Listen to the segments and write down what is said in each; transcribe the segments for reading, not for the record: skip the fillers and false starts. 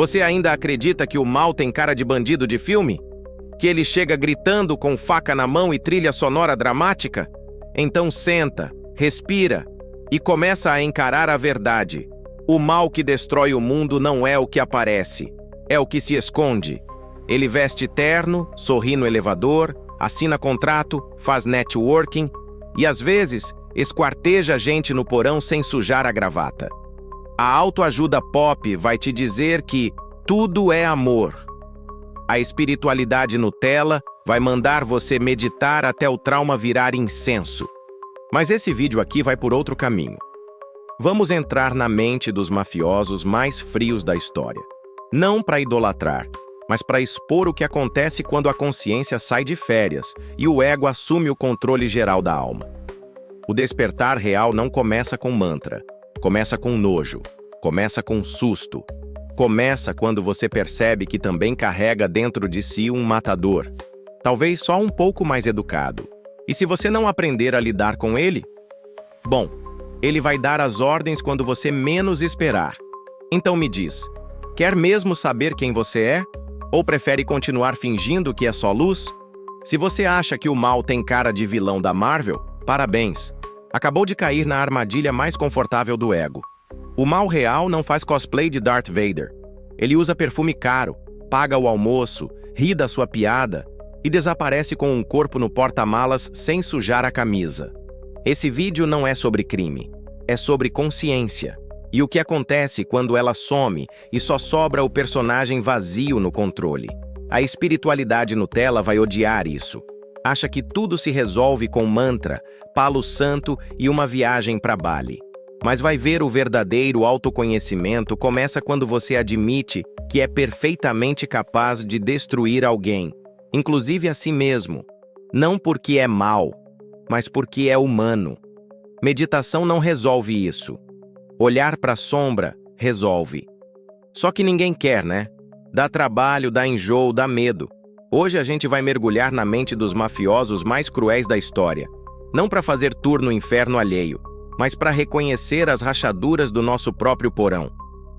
Você ainda acredita que o mal tem cara de bandido de filme? Que ele chega gritando com faca na mão e trilha sonora dramática? Então senta, respira e começa a encarar a verdade. O mal que destrói o mundo não é o que aparece, é o que se esconde. Ele veste terno, sorri no elevador, assina contrato, faz networking e, às vezes, esquarteja gente no porão sem sujar a gravata. A autoajuda pop vai te dizer que tudo é amor. A espiritualidade Nutella vai mandar você meditar até o trauma virar incenso. Mas esse vídeo aqui vai por outro caminho. Vamos entrar na mente dos mafiosos mais frios da história. Não para idolatrar, mas para expor o que acontece quando a consciência sai de férias e o ego assume o controle geral da alma. O despertar real não começa com mantra, começa com nojo, começa com susto. Começa quando você percebe que também carrega dentro de si um matador, talvez só um pouco mais educado. E se você não aprender a lidar com ele, bom, ele vai dar as ordens quando você menos esperar. Então me diz, quer mesmo saber quem você é? Ou prefere continuar fingindo que é só luz? Se você acha que o mal tem cara de vilão da Marvel, parabéns. Acabou de cair na armadilha mais confortável do ego. O mal real não faz cosplay de Darth Vader. Ele usa perfume caro, paga o almoço, ri da sua piada e desaparece com um corpo no porta-malas sem sujar a camisa. Esse vídeo não é sobre crime, é sobre consciência. E o que acontece quando ela some e só sobra o personagem vazio no controle. A espiritualidade Nutella vai odiar isso. Acha que tudo se resolve com mantra, palo santo e uma viagem para Bali. Mas vai ver, o verdadeiro autoconhecimento começa quando você admite que é perfeitamente capaz de destruir alguém, inclusive a si mesmo. Não porque é mal, mas porque é humano. Meditação não resolve isso. Olhar para a sombra resolve. Só que ninguém quer, né? Dá trabalho, dá enjoo, dá medo. Hoje a gente vai mergulhar na mente dos mafiosos mais cruéis da história. Não para fazer tour no inferno alheio, mas para reconhecer as rachaduras do nosso próprio porão.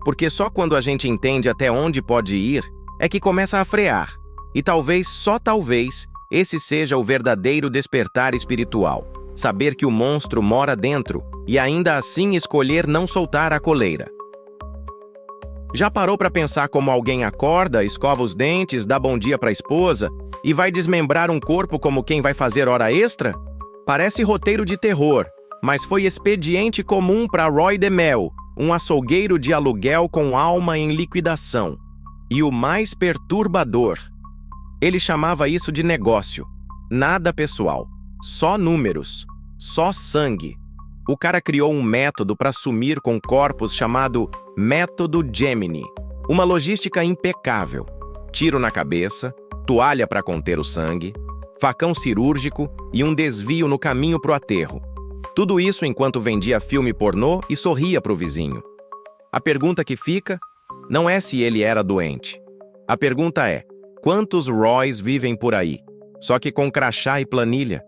Porque só quando a gente entende até onde pode ir, é que começa a frear. E talvez, só talvez, esse seja o verdadeiro despertar espiritual. Saber que o monstro mora dentro e ainda assim escolher não soltar a coleira. Já parou para pensar como alguém acorda, escova os dentes, dá bom dia para a esposa e vai desmembrar um corpo como quem vai fazer hora extra? Parece roteiro de terror, mas foi expediente comum para Roy DeMel, um açougueiro de aluguel com alma em liquidação. E o mais perturbador, ele chamava isso de negócio. Nada pessoal, só números, só sangue. O cara criou um método para sumir com corpos chamado Método Gemini. Uma logística impecável. Tiro na cabeça, toalha para conter o sangue, facão cirúrgico e um desvio no caminho para o aterro. Tudo isso enquanto vendia filme pornô e sorria para o vizinho. A pergunta que fica não é se ele era doente. A pergunta é, quantos Roys vivem por aí? Só que com crachá e planilha.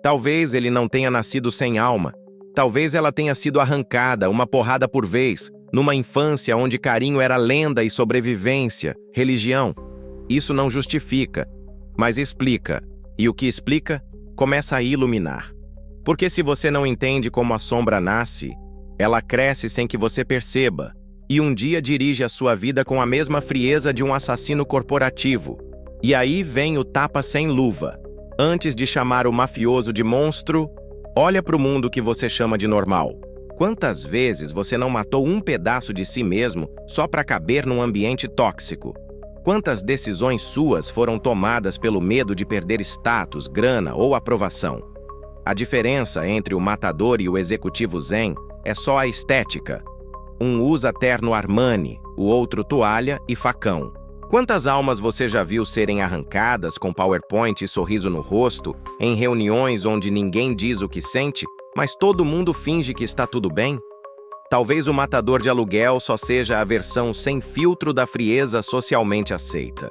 Talvez ele não tenha nascido sem alma. Talvez ela tenha sido arrancada, uma porrada por vez, numa infância onde carinho era lenda e sobrevivência, religião. Isso não justifica, mas explica. E o que explica, começa a iluminar. Porque se você não entende como a sombra nasce, ela cresce sem que você perceba, e um dia dirige a sua vida com a mesma frieza de um assassino corporativo. E aí vem o tapa sem luva. Antes de chamar o mafioso de monstro, olha para o mundo que você chama de normal. Quantas vezes você não matou um pedaço de si mesmo só para caber num ambiente tóxico? Quantas decisões suas foram tomadas pelo medo de perder status, grana ou aprovação? A diferença entre o matador e o executivo zen é só a estética. Um usa terno Armani, o outro toalha e facão. Quantas almas você já viu serem arrancadas com PowerPoint e sorriso no rosto, em reuniões onde ninguém diz o que sente, mas todo mundo finge que está tudo bem? Talvez o matador de aluguel só seja a versão sem filtro da frieza socialmente aceita.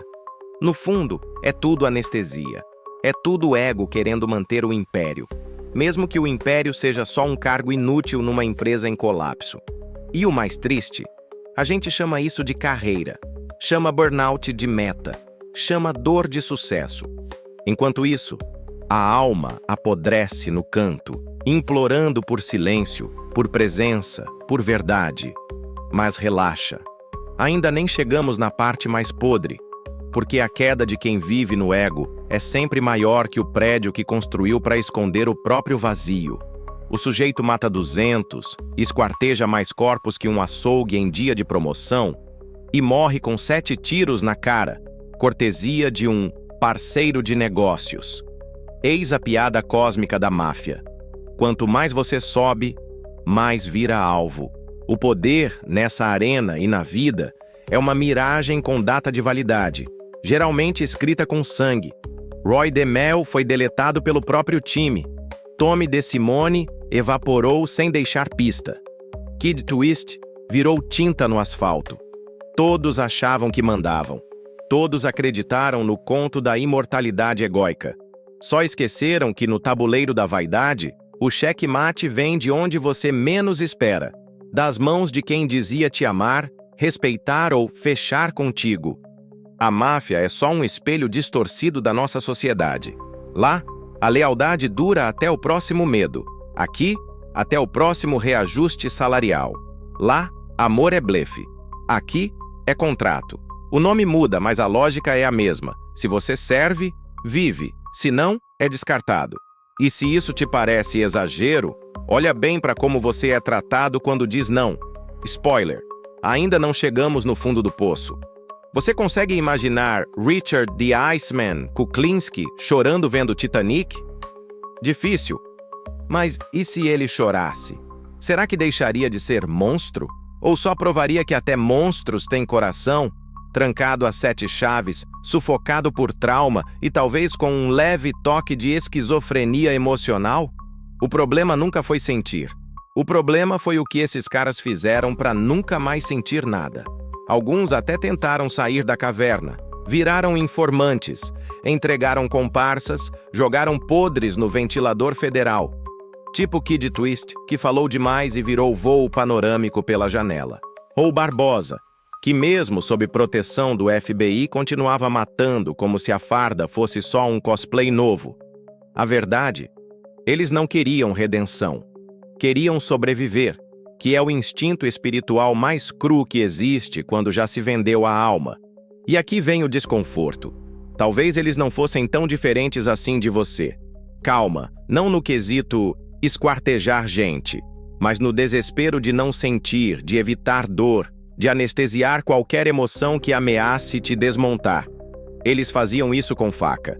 No fundo, é tudo anestesia. É tudo ego querendo manter o império, mesmo que o império seja só um cargo inútil numa empresa em colapso. E o mais triste, a gente chama isso de carreira. chama burnout de meta, chama dor de sucesso. Enquanto isso, a alma apodrece no canto, implorando por silêncio, por presença, por verdade. Mas relaxa, ainda nem chegamos na parte mais podre, porque a queda de quem vive no ego é sempre maior que o prédio que construiu para esconder o próprio vazio. O sujeito mata 200, esquarteja mais corpos que um açougue em dia de promoção e morre com 7 tiros na cara, cortesia de um parceiro de negócios. Eis a piada cósmica da máfia. Quanto mais você sobe, mais vira alvo. O poder, nessa arena e na vida, é uma miragem com data de validade, geralmente escrita com sangue. Roy DeMel foi deletado pelo próprio time. Tommy DeSimone evaporou sem deixar pista. Kid Twist virou tinta no asfalto. Todos achavam que mandavam. Todos acreditaram no conto da imortalidade egóica. Só esqueceram que no tabuleiro da vaidade, o checkmate vem de onde você menos espera, das mãos de quem dizia te amar, respeitar ou fechar contigo. A máfia é só um espelho distorcido da nossa sociedade. Lá, a lealdade dura até o próximo medo. Aqui, até o próximo reajuste salarial. Lá, amor é blefe. Aqui, é contrato. O nome muda, mas a lógica é a mesma. Se você serve, vive. Se não, é descartado. E se isso te parece exagero, olha bem para como você é tratado quando diz não. Spoiler, ainda não chegamos no fundo do poço. Você consegue imaginar Richard the Iceman Kuklinski chorando vendo Titanic? Difícil. Mas e se ele chorasse? Será que deixaria de ser monstro? Ou só provaria que até monstros têm coração, trancado a 7 chaves, sufocado por trauma e talvez com um leve toque de esquizofrenia emocional? O problema nunca foi sentir. O problema foi o que esses caras fizeram para nunca mais sentir nada. Alguns até tentaram sair da caverna, viraram informantes, entregaram comparsas, jogaram podres no ventilador federal. Tipo Kid Twist, que falou demais e virou voo panorâmico pela janela. Ou Barbosa, que mesmo sob proteção do FBI continuava matando como se a farda fosse só um cosplay novo. A verdade, eles não queriam redenção. Queriam sobreviver, que é o instinto espiritual mais cru que existe quando já se vendeu a alma. E aqui vem o desconforto. Talvez eles não fossem tão diferentes assim de você. Calma, não no quesito esquartejar gente, mas no desespero de não sentir, de evitar dor, de anestesiar qualquer emoção que ameace te desmontar. Eles faziam isso com faca.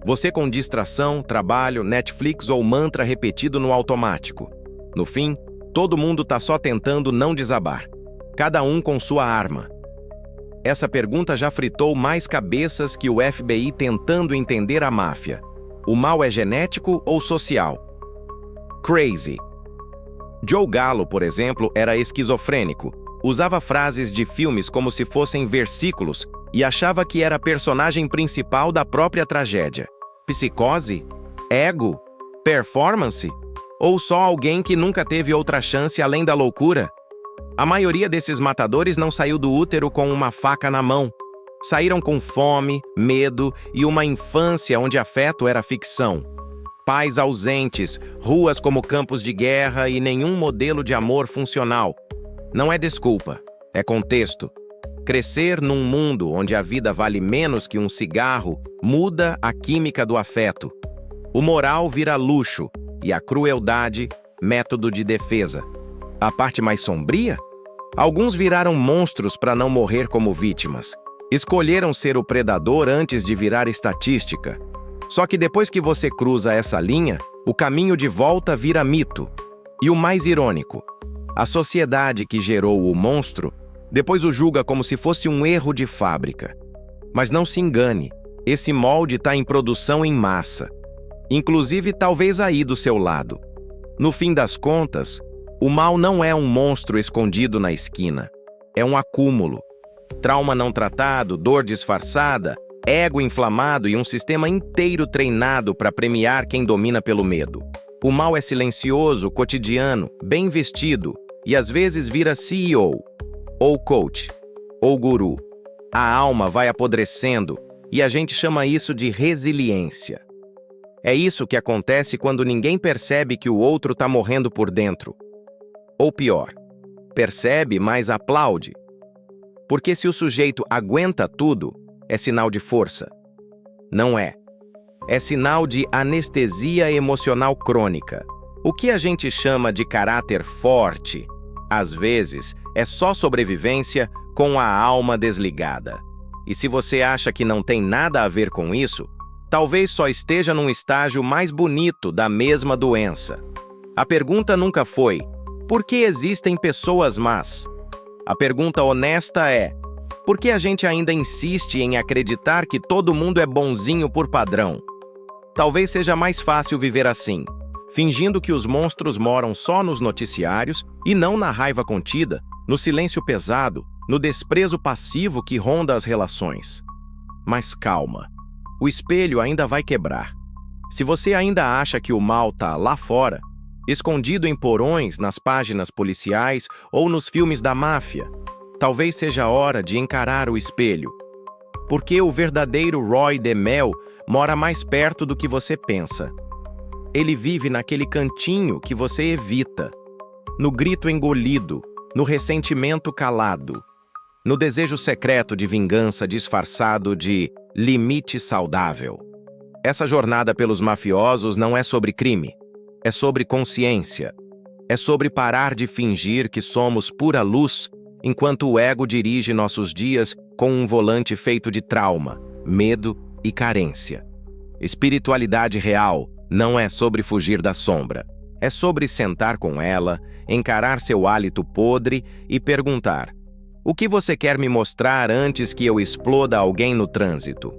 Você com distração, trabalho, Netflix ou mantra repetido no automático. No fim, todo mundo tá só tentando não desabar. Cada um com sua arma. Essa pergunta já fritou mais cabeças que o FBI tentando entender a máfia. O mal é genético ou social? Crazy. Joe Gallo, por exemplo, era esquizofrênico. Usava frases de filmes como se fossem versículos e achava que era personagem principal da própria tragédia. Psicose? Ego? Performance? Ou só alguém que nunca teve outra chance além da loucura? A maioria desses matadores não saiu do útero com uma faca na mão. Saíram com fome, medo e uma infância onde afeto era ficção. Pais ausentes, ruas como campos de guerra e nenhum modelo de amor funcional. Não é desculpa, é contexto. Crescer num mundo onde a vida vale menos que um cigarro muda a química do afeto. O moral vira luxo e a crueldade, método de defesa. A parte mais sombria? Alguns viraram monstros para não morrer como vítimas. Escolheram ser o predador antes de virar estatística. Só que depois que você cruza essa linha, o caminho de volta vira mito. E o mais irônico, a sociedade que gerou o monstro depois o julga como se fosse um erro de fábrica. Mas não se engane, esse molde está em produção em massa. Inclusive talvez aí do seu lado. No fim das contas, o mal não é um monstro escondido na esquina. É um acúmulo. Trauma não tratado, dor disfarçada, ego inflamado e um sistema inteiro treinado para premiar quem domina pelo medo. O mal é silencioso, cotidiano, bem vestido e às vezes vira CEO, ou coach, ou guru. a alma vai apodrecendo e a gente chama isso de resiliência. É isso que acontece quando ninguém percebe que o outro está morrendo por dentro. Ou pior, percebe, mas aplaude. Porque se o sujeito aguenta tudo, é sinal de força. Não é. É sinal de anestesia emocional crônica. O que a gente chama de caráter forte, às vezes, é só sobrevivência com a alma desligada. E se você acha que não tem nada a ver com isso, talvez só esteja num estágio mais bonito da mesma doença. A pergunta nunca foi: por que existem pessoas más? A pergunta honesta é: por que a gente ainda insiste em acreditar que todo mundo é bonzinho por padrão? Talvez seja mais fácil viver assim, fingindo que os monstros moram só nos noticiários e não na raiva contida, no silêncio pesado, no desprezo passivo que ronda as relações. Mas calma, o espelho ainda vai quebrar. Se você ainda acha que o mal está lá fora, escondido em porões, nas páginas policiais ou nos filmes da máfia, talvez seja a hora de encarar o espelho. Porque o verdadeiro Roy DeMel mora mais perto do que você pensa. Ele vive naquele cantinho que você evita, no grito engolido, no ressentimento calado, no desejo secreto de vingança disfarçado de limite saudável. Essa jornada pelos mafiosos não é sobre crime, é sobre consciência. É sobre parar de fingir que somos pura luz enquanto o ego dirige nossos dias com um volante feito de trauma, medo e carência. Espiritualidade real não é sobre fugir da sombra. É sobre sentar com ela, encarar seu hálito podre e perguntar: o que você quer me mostrar antes que eu exploda alguém no trânsito?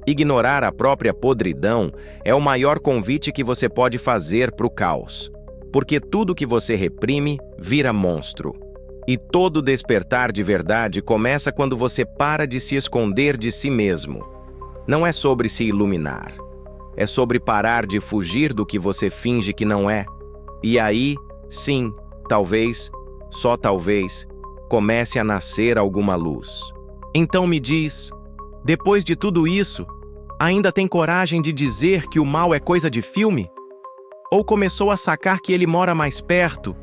Ignorar a própria podridão é o maior convite que você pode fazer para o caos. Porque tudo que você reprime vira monstro. E todo despertar de verdade começa quando você para de se esconder de si mesmo. Não é sobre se iluminar. É sobre parar de fugir do que você finge que não é. E aí, sim, talvez, só talvez, comece a nascer alguma luz. Então me diz, depois de tudo isso, ainda tem coragem de dizer que o mal é coisa de filme? Ou começou a sacar que ele mora mais perto,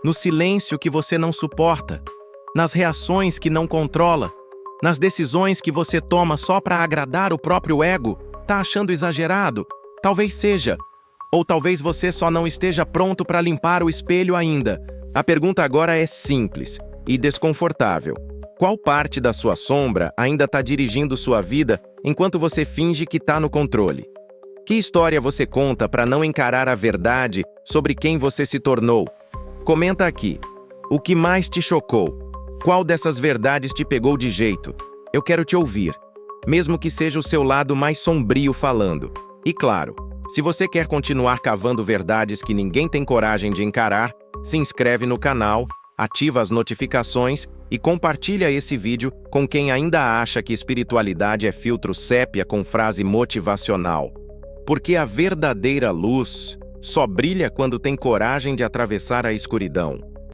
no silêncio que você não suporta, nas reações que não controla, nas decisões que você toma só para agradar o próprio ego? Tá achando exagerado? Talvez seja. Ou talvez você só não esteja pronto para limpar o espelho ainda. A pergunta agora é simples e desconfortável. Qual parte da sua sombra ainda está dirigindo sua vida enquanto você finge que está no controle? Que história você conta para não encarar a verdade sobre quem você se tornou? Comenta aqui. O que mais te chocou? Qual dessas verdades te pegou de jeito? Eu quero te ouvir, mesmo que seja o seu lado mais sombrio falando. E claro, se você quer continuar cavando verdades que ninguém tem coragem de encarar, se inscreve no canal, ativa as notificações e compartilha esse vídeo com quem ainda acha que espiritualidade é filtro sépia com frase motivacional. Porque a verdadeira luz só brilha quando tem coragem de atravessar a escuridão.